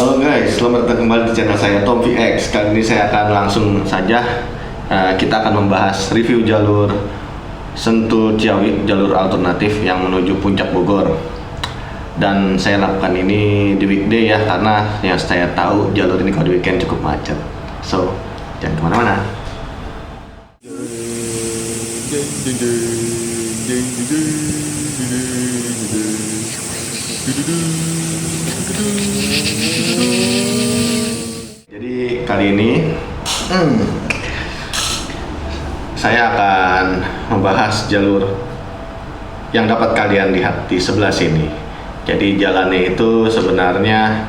Halo guys, selamat datang kembali di channel saya Tom VX. Kali ini saya akan langsung saja kita akan membahas review jalur Sentul Ciawi, jalur alternatif yang menuju Puncak Bogor. Dan saya lakukan ini di weekday ya, karena yang saya tahu jalur ini kalau di weekend cukup macet. So, jangan kemana-mana. Jadi kali ini saya akan membahas jalur yang dapat kalian lihat di sebelah sini. Jadi jalannya itu sebenarnya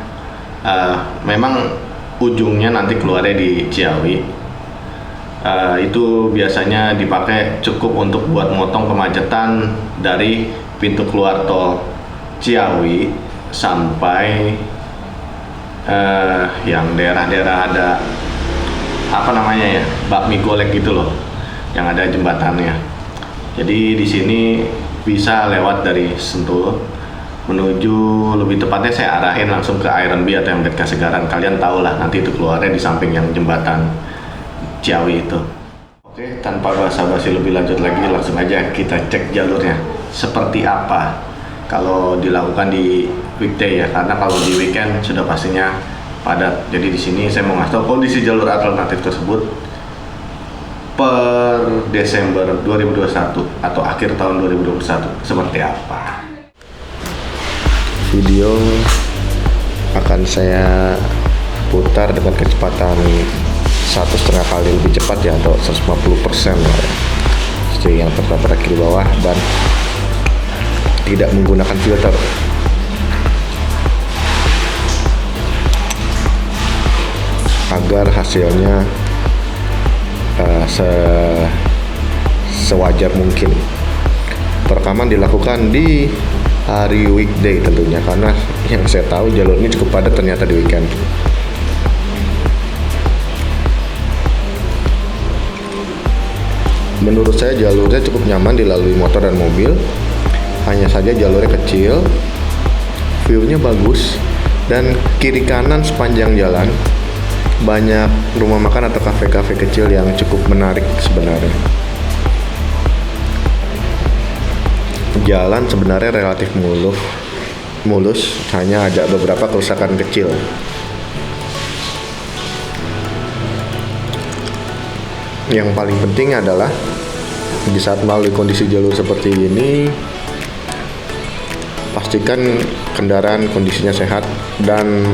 memang ujungnya nanti keluarnya di Ciawi. Itu biasanya dipakai cukup untuk buat motong kemacetan dari pintu keluar tol Ciawi sampai yang daerah-daerah ada apa namanya ya, bakmi golek gitu loh, yang ada jembatannya. Jadi di sini bisa lewat dari Sentul menuju, lebih tepatnya saya arahin langsung ke Iron Bee atau yang dekat Segaran. Kalian tahu lah, nanti itu keluarnya di samping yang jembatan Ciawi itu. Oke, tanpa basa-basi lebih lanjut lagi, langsung aja kita cek jalurnya seperti apa kalau dilakukan di weekday ya, karena kalau di weekend sudah pastinya padat. Jadi di sini saya mau ngasih tahu kondisi jalur alternatif tersebut per Desember 2021 atau akhir tahun 2021 seperti apa. Video akan saya putar dengan kecepatan 1,5 kali lebih cepat ya, atau 150% lah ya. Jadi yang tertera kiri bawah dan tidak menggunakan filter. Agar hasilnya sewajar mungkin. Perekaman dilakukan di hari weekday tentunya, karena yang saya tahu jalur ini cukup padat ternyata di weekend. Menurut saya jalurnya cukup nyaman dilalui motor dan mobil. Hanya saja jalurnya kecil, view-nya bagus, dan kiri kanan sepanjang jalan banyak rumah makan atau kafe-kafe kecil yang cukup menarik sebenarnya. Jalan sebenarnya relatif mulus, hanya ada beberapa kerusakan kecil. Yang paling penting adalah di saat melalui kondisi jalur seperti ini, pastikan kendaraan kondisinya sehat dan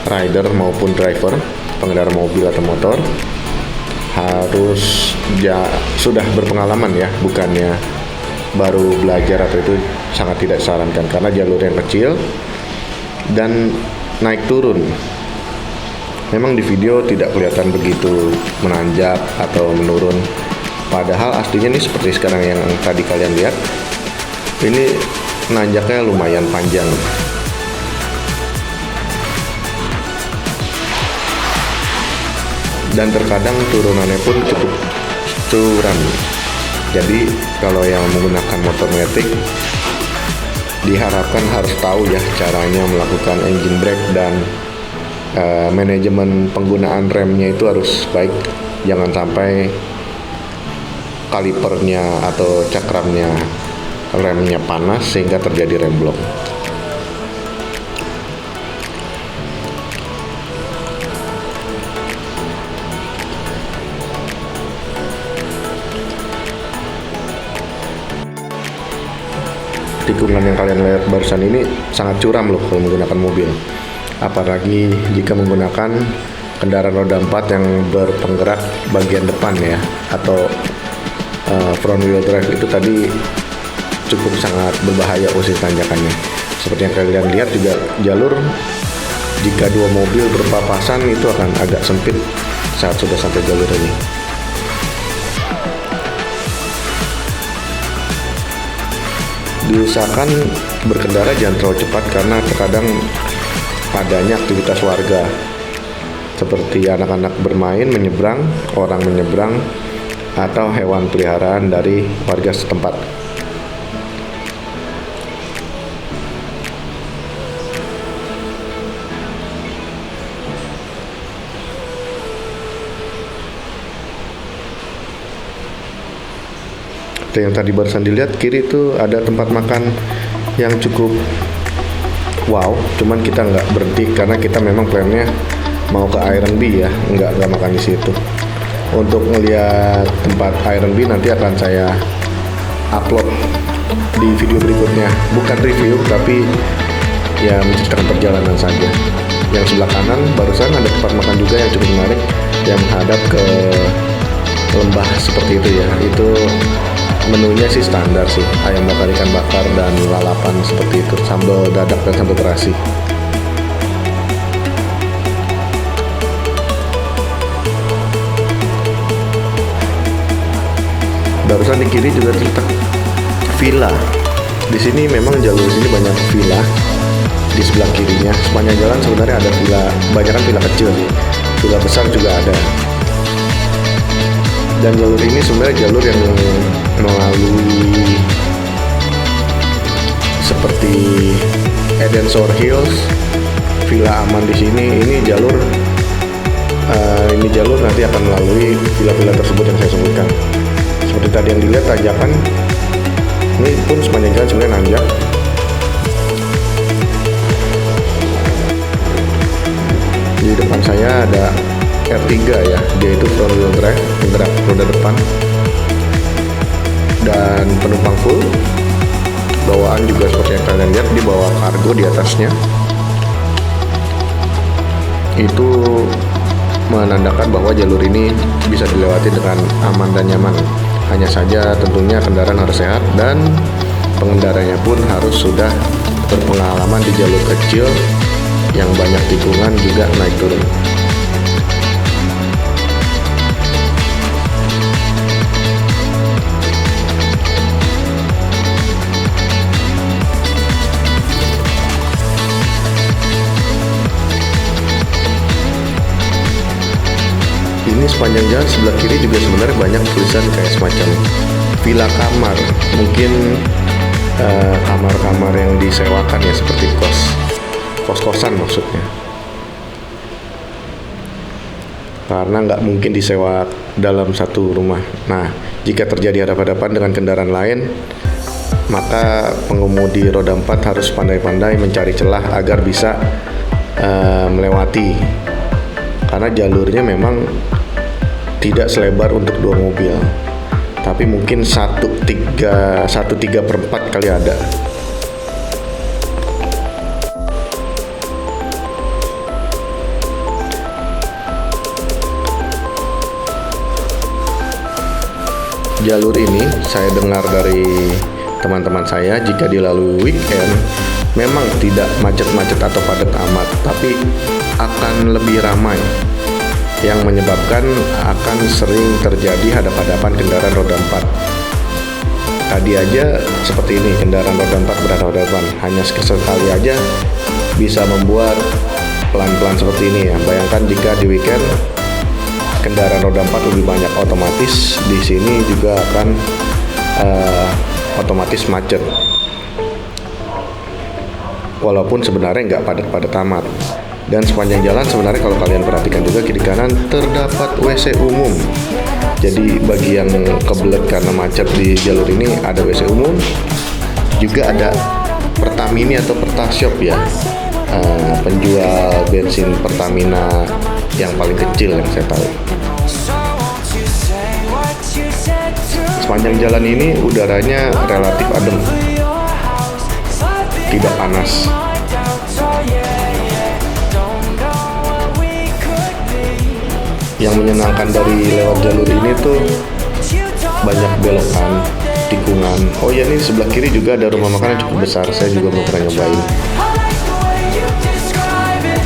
rider maupun driver, pengendara mobil atau motor harus sudah berpengalaman ya, bukannya baru belajar, atau itu sangat tidak disarankan karena jalur yang kecil dan naik turun. Memang di video tidak kelihatan begitu menanjak atau menurun, padahal aslinya ini seperti sekarang yang tadi kalian lihat, ini nanjaknya lumayan panjang. Dan terkadang turunannya pun cukup curam. Jadi kalau yang menggunakan motor metik diharapkan harus tahu ya caranya melakukan engine brake, dan manajemen penggunaan remnya itu harus baik. Jangan sampai kalipernya atau cakramnya remnya panas sehingga terjadi remblong. Tikungan yang kalian lihat barusan ini sangat curam loh kalau menggunakan mobil, apalagi jika menggunakan kendaraan roda 4 yang berpenggerak bagian depan ya, atau front wheel drive. Itu tadi cukup sangat berbahaya posisi tanjakannya. Seperti yang kalian lihat juga, jalur jika dua mobil berpapasan itu akan agak sempit saat sudah sampai jalur ini. Diusahakan berkendara jangan terlalu cepat, karena terkadang adanya aktivitas warga seperti anak-anak bermain menyeberang, orang menyeberang, atau hewan peliharaan dari warga setempat. yang tadi barusan dilihat kiri itu ada tempat makan yang cukup wow, cuman kita nggak berhenti karena kita memang plannya mau ke Iron Bee ya, nggak makan di situ. Untuk ngelihat tempat Iron Bee nanti akan saya upload di video berikutnya, bukan review tapi ya menceritakan perjalanan saja. Yang sebelah kanan barusan ada tempat makan juga yang cukup menarik yang menghadap ke lembah seperti itu ya. Itu menunya sih standar sih, ayam bakar, ikan bakar, dan lalapan seperti itu, sambal dadak dan sambal terasi. Barusan di kiri juga terletak villa. Di sini memang jalur sini banyak villa. Di sebelah kirinya sepanjang jalan sebenarnya ada villa, banyak kan villa kecil sih, villa besar juga ada. Dan jalur ini sebenarnya jalur yang melalui seperti Eden Shore Hills, Villa Aman di sini. Ini jalur nanti akan melalui villa-villa tersebut yang saya sebutkan. Seperti tadi yang dilihat tanjakan, ini pun sepanjang jalan sebenarnya nanjak. Di depan saya ada R3 ya, dia itu front wheel drive, penggerak roda depan, dan penumpang full. Bawaan juga seperti yang kalian lihat, dibawa kargo di atasnya. Itu menandakan bahwa jalur ini bisa dilewati dengan aman dan nyaman. Hanya saja tentunya kendaraan harus sehat dan pengendaranya pun harus sudah berpengalaman di jalur kecil yang banyak tikungan juga naik turun. Ini sepanjang jalan sebelah kiri juga sebenarnya banyak tulisan kayak semacam villa kamar, mungkin kamar-kamar yang disewakan ya, seperti kos-kosan maksudnya, karena nggak mungkin disewa dalam satu rumah. Nah, jika terjadi hadapan-hadapan dengan kendaraan lain, maka pengemudi roda 4 harus pandai-pandai mencari celah agar bisa melewati, karena jalurnya memang tidak selebar untuk 2 mobil, tapi mungkin 1/3/4 kali ada. Jalur ini saya dengar dari teman-teman saya, jika dilalui weekend memang tidak macet-macet atau padat amat, tapi akan lebih ramai, yang menyebabkan akan sering terjadi hadap-hadapan kendaraan roda 4. Tadi aja seperti ini, kendaraan roda 4 berhadapan, hanya sekali aja bisa membuat pelan-pelan seperti ini ya. Bayangkan jika di weekend kendaraan roda 4 lebih banyak, otomatis di sini juga akan otomatis macet. Walaupun sebenarnya nggak padat-padat amat. Dan sepanjang jalan sebenarnya kalau kalian perhatikan juga kiri kanan terdapat WC umum. Jadi bagi yang kebelet karena macet di jalur ini ada WC umum. Juga ada Pertamini atau Pertashop ya, penjual bensin Pertamina yang paling kecil yang saya tahu. Sepanjang jalan ini udaranya relatif adem, tidak panas. Yang menyenangkan dari lewat jalur ini tuh banyak belokan, tikungan. Oh ya, ini sebelah kiri juga ada rumah makan yang cukup besar. Saya juga belum pernah nyobain,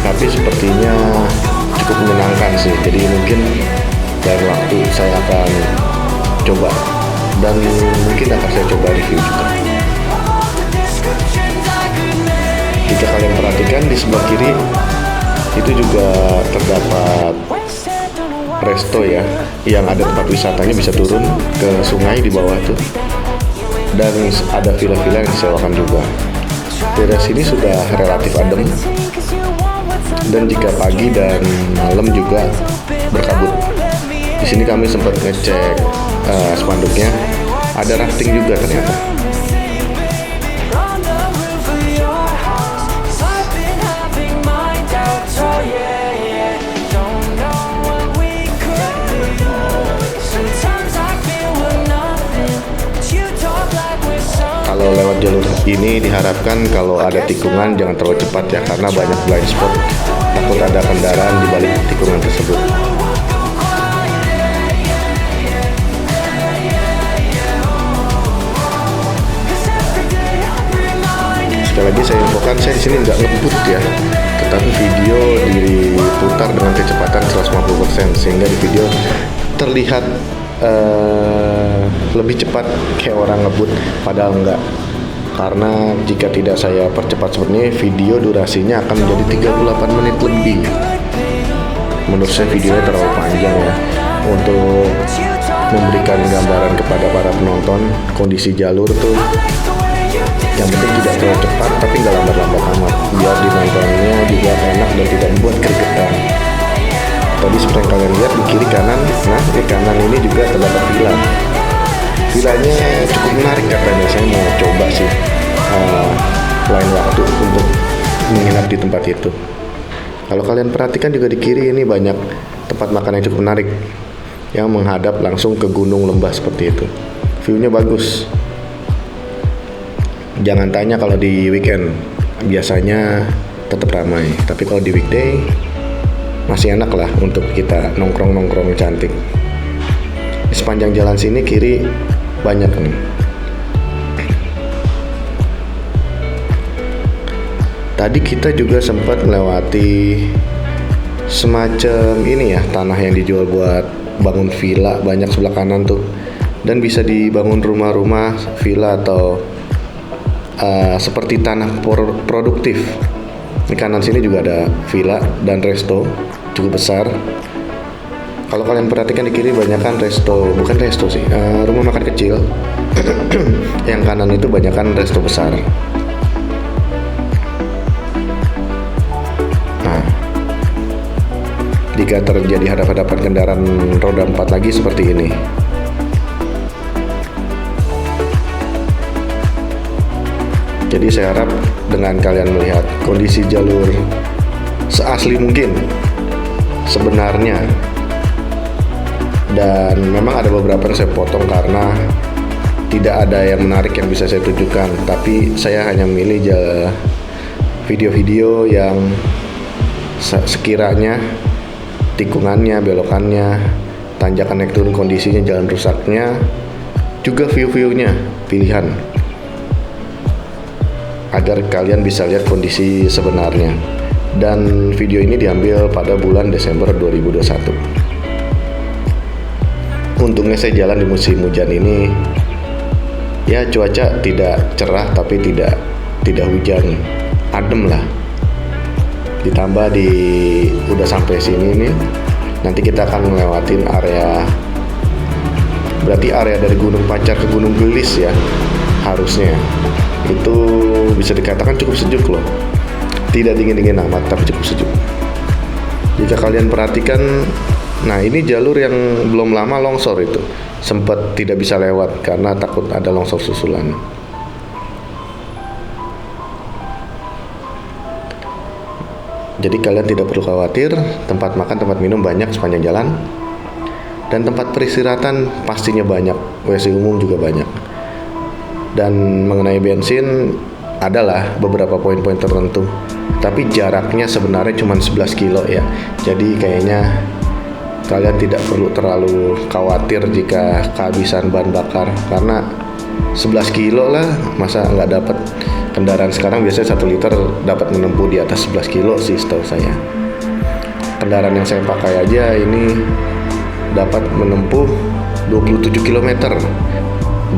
tapi sepertinya cukup menyenangkan sih. Jadi mungkin dari waktu saya akan coba, dan mungkin akan saya coba review juga. Jika kalian perhatikan di sebelah kiri itu juga terdapat resto ya, yang ada tempat wisatanya, bisa turun ke sungai di bawah tuh, dan ada villa-villa yang disewakan juga. Daerah sini sudah relatif adem, dan jika pagi dan malam juga berkabut. Di sini kami sempat ngecek spanduknya, Ada rafting juga ternyata. Kalau lewat jalur ini diharapkan kalau ada tikungan jangan terlalu cepat ya, karena banyak blind spot, takut ada kendaraan di balik tikungan tersebut. Sekali lagi saya infokan, saya di sini nggak ngebut ya, tetapi video diputar dengan kecepatan 150%, sehingga di video terlihat lebih cepat kayak orang ngebut, padahal enggak. Karena jika tidak saya percepat seperti ini, video durasinya akan menjadi 38 menit lebih. Menurut saya videonya terlalu panjang ya, untuk memberikan gambaran kepada para penonton kondisi jalur tuh yang penting tidak terlalu cepat tapi nggak lambat-lambat amat, biar dinontonnya juga enak dan tidak membuat keringetan. Tadi seperti yang kalian lihat di kiri kanan, nah di kanan ini juga terdapat villa. Villanya cukup menarik katanya, saya mau coba sih lain waktu untuk menginap di tempat itu. Kalau kalian perhatikan juga di kiri ini banyak tempat makan yang cukup menarik, yang menghadap langsung ke gunung lembah seperti itu. View-nya bagus. Jangan tanya kalau di weekend, biasanya tetap ramai, tapi kalau di weekday masih enak lah untuk kita nongkrong-nongkrong cantik. Di sepanjang jalan sini kiri banyak nih. Tadi kita juga sempat melewati semacam ini ya, tanah yang dijual buat bangun villa, banyak sebelah kanan tuh, dan bisa dibangun rumah-rumah villa atau seperti tanah produktif. Di kanan sini juga ada villa dan resto cukup besar. Kalau kalian perhatikan di kiri banyak kan resto, bukan resto sih, rumah makan kecil. Yang kanan itu banyak kan resto besar. Nah, jika terjadi hadap-hadapan kendaraan roda 4 lagi seperti ini. Jadi saya harap dengan kalian melihat kondisi jalur seasli mungkin sebenarnya, dan memang ada beberapa yang saya potong karena tidak ada yang menarik yang bisa saya tunjukkan, tapi saya hanya memilih video-video yang sekiranya tikungannya, belokannya, tanjakan naik turun, kondisinya, jalan rusaknya, juga view-viewnya pilihan, agar kalian bisa lihat kondisi sebenarnya. Dan video ini diambil pada bulan Desember 2021. Untungnya saya jalan di musim hujan ini, ya cuaca tidak cerah tapi tidak hujan, adem lah. Ditambah udah sampai sini nih, nanti kita akan melewatin area, berarti area dari Gunung Pacar ke Gunung Gelis ya, harusnya. Itu bisa dikatakan cukup sejuk loh. Tidak dingin-dingin amat, tapi cukup sejuk. Jika kalian perhatikan, nah ini jalur yang belum lama longsor itu. Sempat tidak bisa lewat karena takut ada longsor susulan. Jadi kalian tidak perlu khawatir, tempat makan, tempat minum banyak sepanjang jalan. Dan tempat peristirahatan pastinya banyak, WC umum juga banyak. Dan mengenai bensin, adalah beberapa poin-poin tertentu, tapi jaraknya sebenarnya cuma 11 kilo ya. Jadi kayaknya kalian tidak perlu terlalu khawatir jika kehabisan bahan bakar, karena 11 kilo lah, masa nggak dapat. Kendaraan sekarang biasanya 1 liter dapat menempuh di atas 11 kilo sih setahu saya. Kendaraan yang saya pakai aja ini dapat menempuh 27 km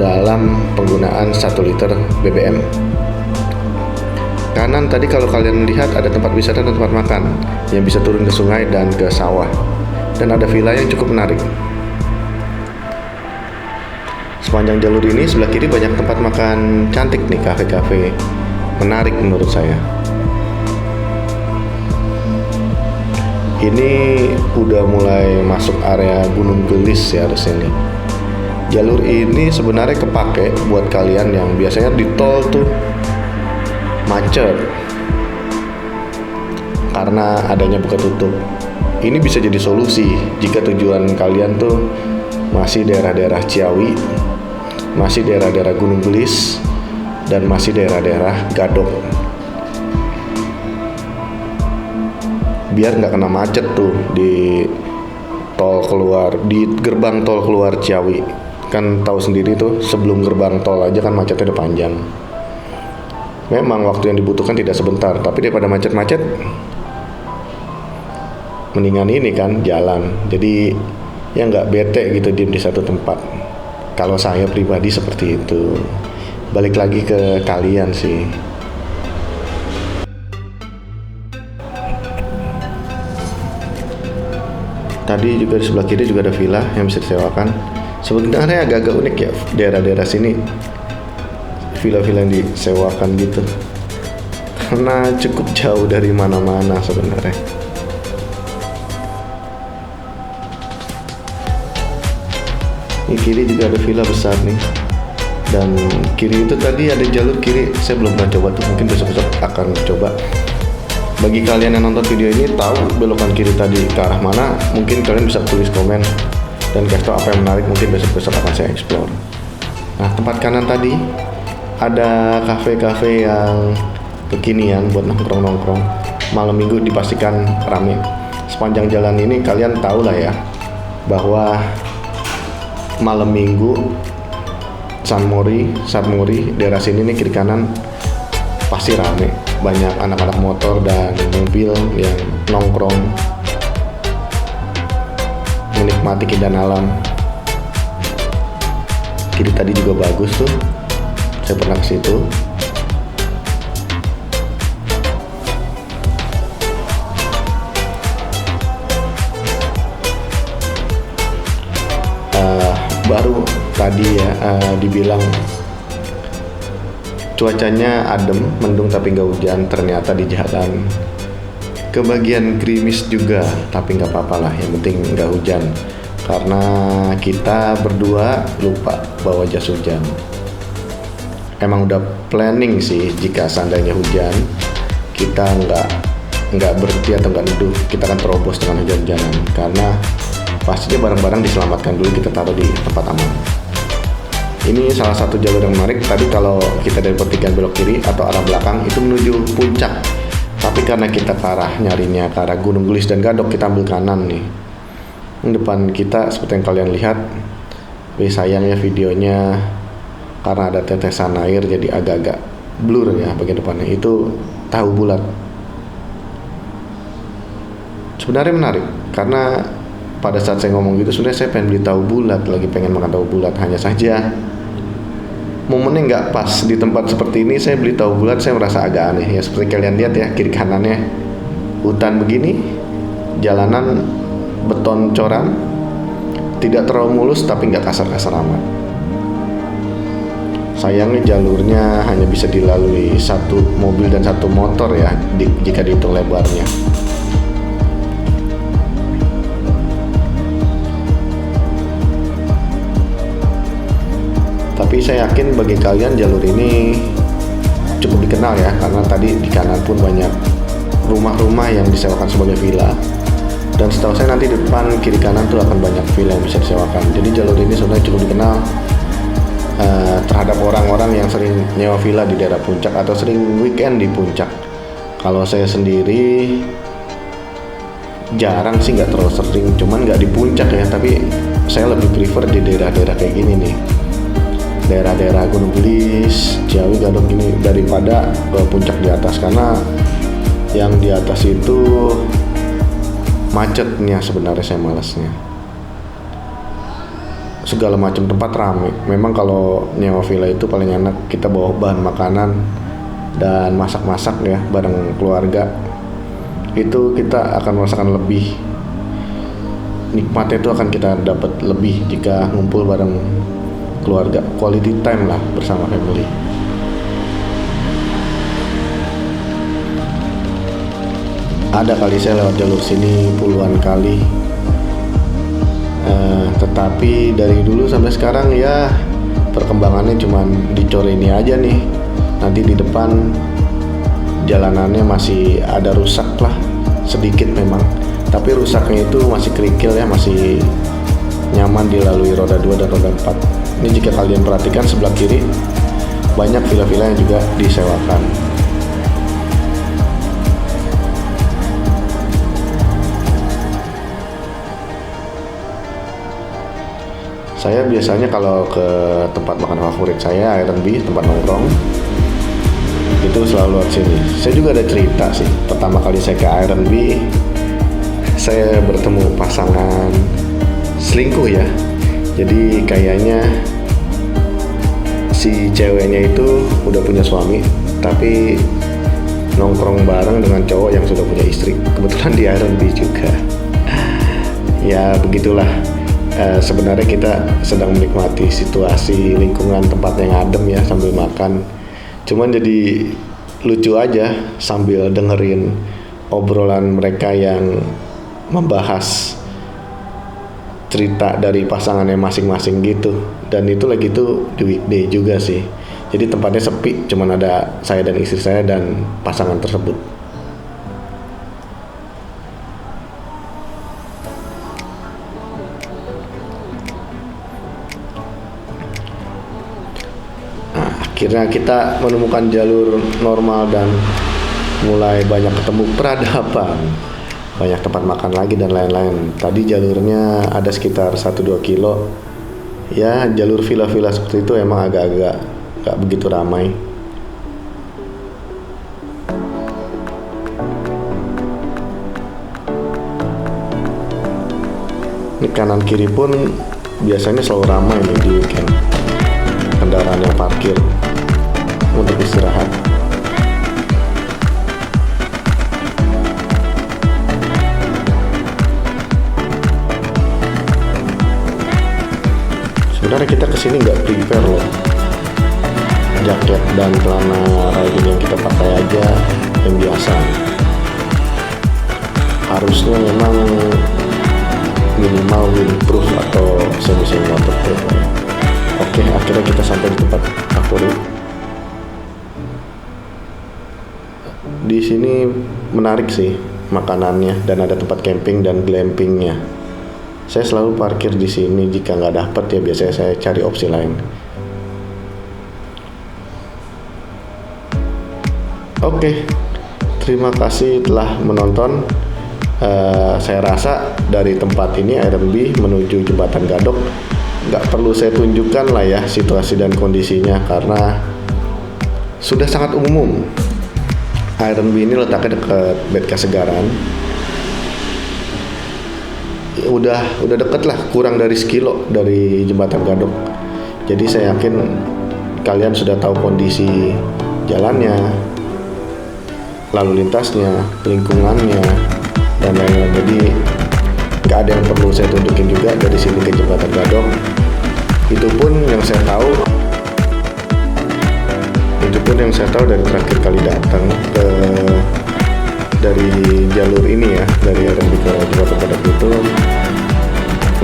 dalam penggunaan 1 liter BBM. Kanan tadi kalau kalian lihat ada tempat wisata dan tempat makan yang bisa turun ke sungai dan ke sawah, dan ada villa yang cukup menarik. Sepanjang jalur ini sebelah kiri banyak tempat makan cantik nih, kafe-kafe menarik menurut saya. Ini udah mulai masuk area Gunung Gelis ya harusnya nih. Jalur ini sebenarnya kepake buat kalian yang biasanya di tol tuh macet karena adanya buka tutup. Ini bisa jadi solusi jika tujuan kalian tuh masih daerah-daerah Ciawi, masih daerah-daerah Gunung Gelis, dan masih daerah-daerah Gadok. Biar nggak kena macet tuh di tol keluar, di gerbang tol keluar Ciawi. Kan tahu sendiri tuh, sebelum gerbang tol aja kan macetnya udah panjang. Memang waktu yang dibutuhkan tidak sebentar, tapi daripada macet-macet, mendingan ini kan jalan. Jadi ya nggak bete gitu diem di satu tempat. Kalau saya pribadi seperti itu. Balik lagi ke kalian sih. Tadi juga di sebelah kiri juga ada villa yang bisa disewakan. Sebenarnya agak-agak unik ya daerah-daerah sini, villa-villa yang disewakan gitu, karena cukup jauh dari mana-mana sebenarnya. Ini kiri juga ada villa besar nih. Dan kiri itu tadi ada jalur kiri, saya belum pernah coba tuh, mungkin besok-besok akan coba. Bagi kalian yang nonton video ini tahu belokan kiri tadi ke arah mana, mungkin kalian bisa tulis komen dan kasih tahu apa yang menarik, mungkin besok-besok akan saya explore. Nah, tempat kanan tadi ada kafe-kafe yang kekinian buat nongkrong-nongkrong. Malam minggu dipastikan rame. Sepanjang jalan ini kalian tahu lah ya, bahwa malam minggu Sunmori, daerah sini nih kiri kanan pasti rame. Banyak anak-anak motor dan mobil yang nongkrong menikmati keindahan alam. Kiri tadi juga bagus tuh, saya pernah ke situ. Baru tadi ya dibilang cuacanya adem, mendung tapi nggak hujan. Ternyata di jalan kebagian gerimis juga, tapi nggak apa-apa lah, yang penting nggak hujan. Karena kita berdua lupa bawa jas hujan. Emang udah planning sih, jika seandainya hujan kita nggak berhenti atau nggak neduh, kita akan terobos dengan hujan-hujanan. Karena pastinya barang-barang diselamatkan dulu, kita taruh di tempat aman. Ini salah satu jalur yang menarik. Tadi kalau kita dari pertigaan belok kiri atau arah belakang itu menuju puncak, tapi karena kita ke arah nyarinya ke arah Gunung Gelis dan Gadok, kita ambil kanan nih. Depan kita seperti yang kalian lihat, tapi sayangnya videonya karena ada tetesan air jadi agak-agak blur ya bagian depannya. Itu tahu bulat. Sebenarnya menarik karena pada saat saya ngomong gitu, sebenarnya saya pengen beli tahu bulat, lagi pengen makan tahu bulat. Hanya saja momennya nggak pas di tempat seperti ini. Saya beli tahu bulat, saya merasa agak aneh ya. Seperti kalian lihat ya, kiri kanannya hutan begini, jalanan beton coran, tidak terlalu mulus tapi nggak kasar-kasar amat. Sayangnya jalurnya hanya bisa dilalui satu mobil dan satu motor ya, jika dihitung lebarnya. Tapi saya yakin bagi kalian jalur ini cukup dikenal ya, karena tadi di kanan pun banyak rumah-rumah yang disewakan sebagai villa. Dan setahu saya nanti di depan kiri kanan tuh akan banyak villa yang bisa disewakan. Jadi jalur ini sebenarnya cukup dikenal terhadap orang-orang yang sering nyewa villa di daerah puncak atau sering weekend di puncak. Kalau saya sendiri jarang sih, nggak terlalu sering, cuman nggak di puncak ya, tapi saya lebih prefer di daerah-daerah kayak gini nih, daerah-daerah Gunung Gelis, Ciawi, Gadok gini, daripada ke puncak di atas. Karena yang di atas itu macetnya sebenarnya saya malasnya. Segala macam tempat ramai. Memang kalau nyewa villa itu paling enak kita bawa bahan makanan dan masak-masak ya bareng keluarga. Itu kita akan merasakan lebih nikmatnya, itu akan kita dapat lebih jika ngumpul bareng keluarga, quality time lah bersama family. Ada kali saya lewat jalur sini puluhan kali. Tetapi dari dulu sampai sekarang ya perkembangannya cuman dicor ini aja nih. Nanti di depan jalanannya masih ada rusak lah, sedikit memang. Tapi rusaknya itu masih kerikil ya, masih nyaman dilalui roda 2 dan roda 4. Ini jika kalian perhatikan sebelah kiri banyak villa-villa yang juga disewakan. Saya biasanya kalau ke tempat makan favorit saya, Ironbee, tempat nongkrong, itu selalu lewat sini. Saya juga ada cerita sih. Pertama kali saya ke Ironbee, saya bertemu pasangan selingkuh ya. Jadi kayaknya si ceweknya itu udah punya suami, tapi nongkrong bareng dengan cowok yang sudah punya istri. Kebetulan di Ironbee juga. Ya begitulah. Sebenarnya kita sedang menikmati situasi lingkungan tempat yang adem ya sambil makan. Cuman jadi lucu aja sambil dengerin obrolan mereka yang membahas cerita dari pasangannya masing-masing gitu. Dan itu lagi tuh di weekday juga sih. Jadi tempatnya sepi, cuman ada saya dan istri saya dan pasangan tersebut. Akhirnya kita menemukan jalur normal dan mulai banyak ketemu peradaban, banyak tempat makan lagi dan lain-lain. Tadi jalurnya ada sekitar 1-2 kilo. Ya jalur villa-villa seperti itu emang agak-agak gak begitu ramai. Ini kanan kiri pun biasanya selalu ramai nih di weekend. Kendaraan yang parkir untuk istirahat. Sebenarnya kita kesini nggak prepare loh. Jaket dan celana riding yang kita pakai aja yang biasa. Harusnya memang minimal windproof atau semi waterproof. Oke, akhirnya kita sampai di tempat favorit. Di sini menarik sih makanannya dan ada tempat camping dan glampingnya. Saya selalu parkir di sini, jika nggak dapat ya biasanya saya cari opsi lain. Oke, terima kasih telah menonton. Saya rasa dari tempat ini Ironbee menuju Jembatan Gadok nggak perlu saya tunjukkan lah ya situasi dan kondisinya karena sudah sangat umum. Ironbee ini letaknya dekat Bed Kasegaran. Udah deket lah, kurang dari sekilo dari Jembatan Gadok. Jadi saya yakin kalian sudah tahu kondisi jalannya, lalu lintasnya, lingkungannya, dan lain-lain. Jadi nggak ada yang perlu saya tunjukin juga dari sini ke Jembatan Gadok. Itu pun yang saya tahu dari terakhir kali datang dari jalur ini ya, dari Ironbee ke Jembatan Gadok itu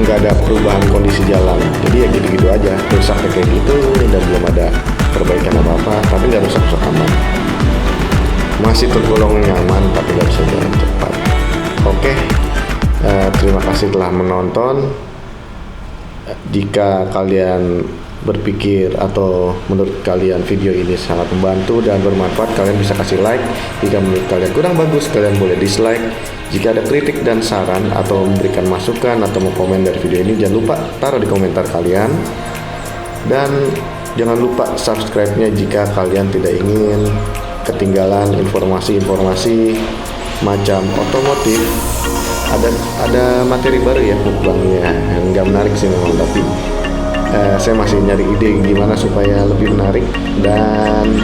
nggak ada perubahan kondisi jalan. Jadi ya gitu-gitu aja, rusaknya kayak gitu dan belum ada perbaikan apa-apa, tapi nggak rusak-rusak amat. Masih tergolong nyaman tapi nggak bisa jalan cepat. Oke, terima kasih telah menonton. Jika kalian berpikir atau menurut kalian video ini sangat membantu dan bermanfaat, kalian bisa kasih like. Jika menurut kalian kurang bagus, kalian boleh dislike. Jika ada kritik dan saran atau memberikan masukan atau mau komen dari video ini, jangan lupa taruh di komentar kalian. Dan jangan lupa subscribe-nya jika kalian tidak ingin ketinggalan informasi-informasi macam otomotif. Ada materi baru ya mukbangnya yang nggak menarik sih memang, tapi saya masih nyari ide gimana supaya lebih menarik. Dan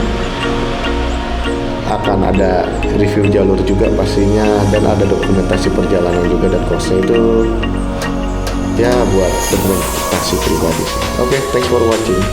akan ada review jalur juga pastinya, dan ada dokumentasi perjalanan juga, dan kosnya itu ya buat dokumentasi pribadi. Oke, thanks for watching.